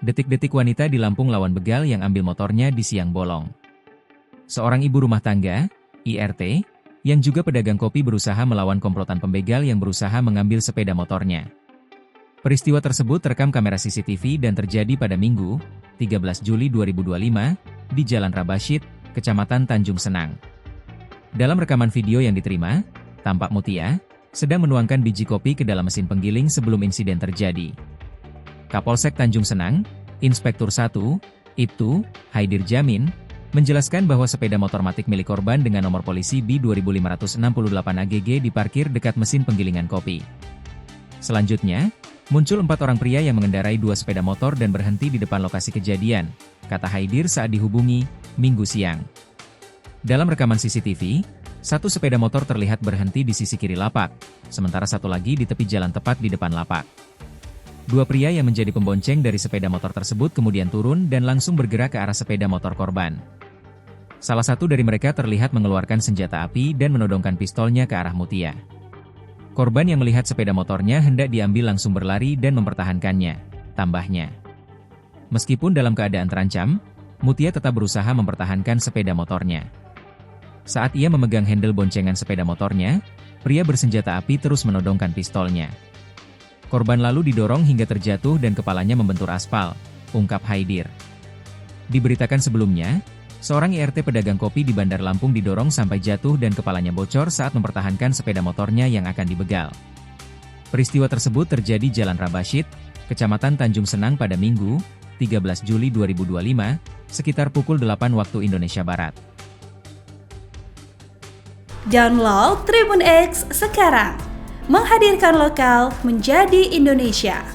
Detik-detik wanita di Lampung lawan begal yang ambil motornya di siang bolong. Seorang ibu rumah tangga, IRT, yang juga pedagang kopi berusaha melawan komplotan pembegal yang berusaha mengambil sepeda motornya. Peristiwa tersebut terekam kamera CCTV dan terjadi pada Minggu, 13 Juli 2025, di Jalan Rabashid, Kecamatan Tanjung Senang. Dalam rekaman video yang diterima, tampak Mutia sedang menuangkan biji kopi ke dalam mesin penggiling sebelum insiden terjadi. Kapolsek Tanjung Senang, Inspektur 1, Ibtu, Haidir Jamin, menjelaskan bahwa sepeda motor matic milik korban dengan nomor polisi B2568AGG diparkir dekat mesin penggilingan kopi. Selanjutnya, muncul 4 orang pria yang mengendarai 2 sepeda motor dan berhenti di depan lokasi kejadian, kata Haidir saat dihubungi, Minggu siang. Dalam rekaman CCTV, 1 sepeda motor terlihat berhenti di sisi kiri lapak, sementara 1 lagi di tepi jalan tepat di depan lapak. 2 pria yang menjadi pembonceng dari sepeda motor tersebut kemudian turun dan langsung bergerak ke arah sepeda motor korban. Salah satu dari mereka terlihat mengeluarkan senjata api dan menodongkan pistolnya ke arah Mutia. Korban yang melihat sepeda motornya hendak diambil langsung berlari dan mempertahankannya, tambahnya. Meskipun dalam keadaan terancam, Mutia tetap berusaha mempertahankan sepeda motornya. Saat ia memegang handle boncengan sepeda motornya, pria bersenjata api terus menodongkan pistolnya. Korban lalu didorong hingga terjatuh dan kepalanya membentur aspal, ungkap Haidir. Diberitakan sebelumnya, seorang IRT pedagang kopi di Bandar Lampung didorong sampai jatuh dan kepalanya bocor saat mempertahankan sepeda motornya yang akan dibegal. Peristiwa tersebut terjadi Jalan Rabashid, Kecamatan Tanjung Senang pada Minggu, 13 Juli 2025, sekitar pukul 8 waktu Indonesia Barat. Download Tribun X sekarang, menghadirkan lokal menjadi Indonesia.